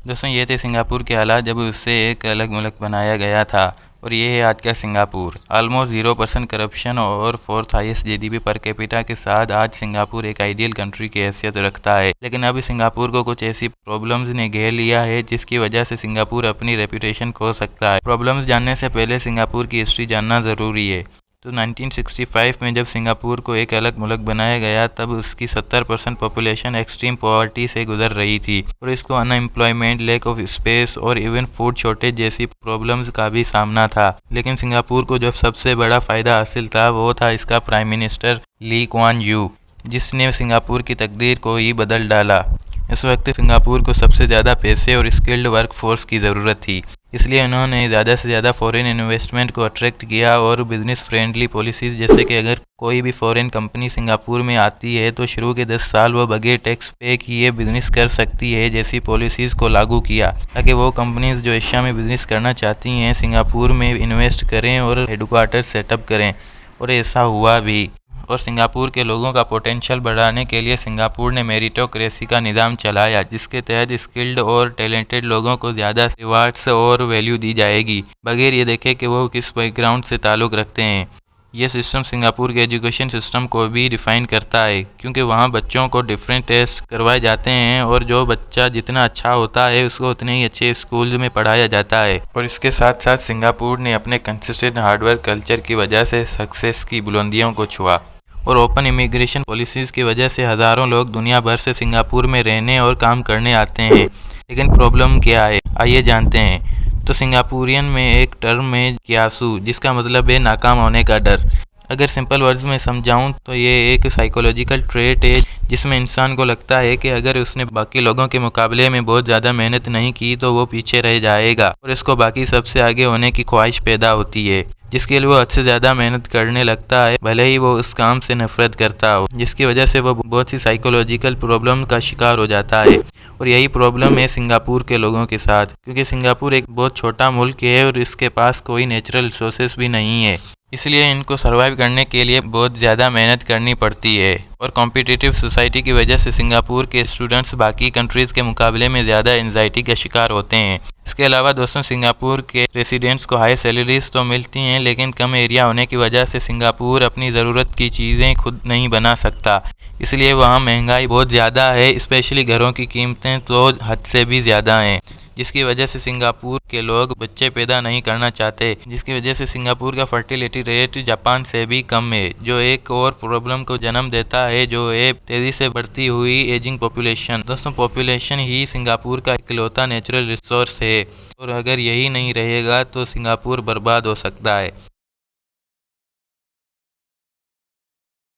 दोस्तों ये थे सिंगापुर के हालात जब उससे एक अलग मुल्क बनाया गया था। और ये है आज का सिंगापुर। ऑलमोस्ट 0% करप्शन और fourth highest GDP per capita के साथ आज सिंगापुर एक आइडियल कंट्री की हैसियत रखता है। लेकिन अभी सिंगापुर को कुछ ऐसी प्रॉब्लम्स ने घेर लिया है जिसकी वजह से सिंगापुर अपनी रेपुटेशन खो सकता है। प्रॉब्लम्स जानने से पहले सिंगापुर की हिस्ट्री जानना ज़रूरी है। तो 1965 में जब सिंगापुर को एक अलग मुल्क बनाया गया तब उसकी 70% पॉपुलेशन एक्सट्रीम पॉवर्टी से गुजर रही थी और इसको अनएम्प्लॉयमेंट, लैक ऑफ स्पेस और इवन फूड शॉर्टेज जैसी प्रॉब्लम्स का भी सामना था। लेकिन सिंगापुर को जब सबसे बड़ा फ़ायदा हासिल था वो था इसका prime minister Lee Kuan Yew, जिसने सिंगापुर की तकदीर को ही बदल डाला। इस वक्त सिंगापुर को सबसे ज़्यादा पैसे और स्किल्ड वर्क फोर्स की ज़रूरत थी, इसलिए उन्होंने ज़्यादा से ज़्यादा फॉरेन इन्वेस्टमेंट को अट्रैक्ट किया और बिज़नेस फ्रेंडली पॉलिसीज़ जैसे कि अगर कोई भी फॉरेन कंपनी सिंगापुर में आती है तो शुरू के 10 साल वो बगैर टैक्स पे किए बिज़नेस कर सकती है जैसी पॉलिसीज़ को लागू किया, ताकि वो कंपनीज जो एशिया में बिज़नेस करना चाहती हैं सिंगापुर में इन्वेस्ट करें और हेडक्वार्टर सेटअप करें। और ऐसा हुआ भी। और सिंगापुर के लोगों का पोटेंशियल बढ़ाने के लिए सिंगापुर ने मेरिटोक्रेसी का निज़ाम चलाया, जिसके तहत स्किल्ड और टैलेंटेड लोगों को ज़्यादा रिवार्ड्स और वैल्यू दी जाएगी, बगैर ये देखे कि वो किस बैकग्राउंड से ताल्लुक़ रखते हैं। ये सिस्टम सिंगापुर के एजुकेशन सिस्टम को भी डिफ़ाइन करता है, क्योंकि वहाँ बच्चों को डिफरेंट टेस्ट करवाए जाते हैं और जो बच्चा जितना अच्छा होता है उसको उतने ही अच्छे स्कूल में पढ़ाया जाता है। और इसके साथ साथ सिंगापुर ने अपने कंसिस्टेंट हार्डवर्क कल्चर की वजह से सक्सेस की बुलंदियों को छुआ और ओपन इमिग्रेशन पॉलिसीज़ की वजह से हज़ारों लोग दुनिया भर से सिंगापुर में रहने और काम करने आते हैं। लेकिन प्रॉब्लम क्या है, आइए जानते हैं। तो सिंगापुरियन में एक टर्म है कियासू, जिसका मतलब है नाकाम होने का डर। अगर सिंपल वर्ड्स में समझाऊं तो ये एक साइकोलॉजिकल ट्रेट है जिसमें इंसान को लगता है कि अगर उसने बाकी लोगों के मुकाबले में बहुत ज़्यादा मेहनत नहीं की तो वो पीछे रह जाएगा और इसको बाकी सबसे आगे होने की ख्वाहिश पैदा होती है, जिसके लिए वो हद से ज़्यादा मेहनत करने लगता है, भले ही वो उस काम से नफरत करता हो, जिसकी वजह से वो बहुत सी साइकोलॉजिकल प्रॉब्लम का शिकार हो जाता है। और यही प्रॉब्लम है सिंगापुर के लोगों के साथ, क्योंकि सिंगापुर एक बहुत छोटा मुल्क है और इसके पास कोई नेचुरल रिसोर्सेज भी नहीं है, इसलिए इनको सर्वाइव करने के लिए बहुत ज़्यादा मेहनत करनी पड़ती है। और कॉम्पिटिटिव सोसाइटी की वजह से सिंगापुर के स्टूडेंट्स बाकी कंट्रीज़ के मुकाबले में ज़्यादा एंजाइटी का शिकार होते हैं। इसके अलावा दोस्तों सिंगापुर के रेसिडेंट्स को हाई सैलरीज तो मिलती हैं, लेकिन कम एरिया होने की वजह से सिंगापुर अपनी ज़रूरत की चीज़ें खुद नहीं बना सकता, इसलिए वहाँ महंगाई बहुत ज़्यादा है, स्पेशली घरों की कीमतें तो हद से भी ज़्यादा हैं, जिसकी वजह से सिंगापुर के लोग बच्चे पैदा नहीं करना चाहते, जिसकी वजह से सिंगापुर का फर्टिलिटी रेट जापान से भी कम है, जो एक और प्रॉब्लम को जन्म देता है, जो है तेज़ी से बढ़ती हुई एजिंग पॉपुलेशन। दोस्तों पॉपुलेशन ही सिंगापुर का इकलौता नेचुरल रिसोर्स है और अगर यही नहीं रहेगा तो सिंगापुर बर्बाद हो सकता है।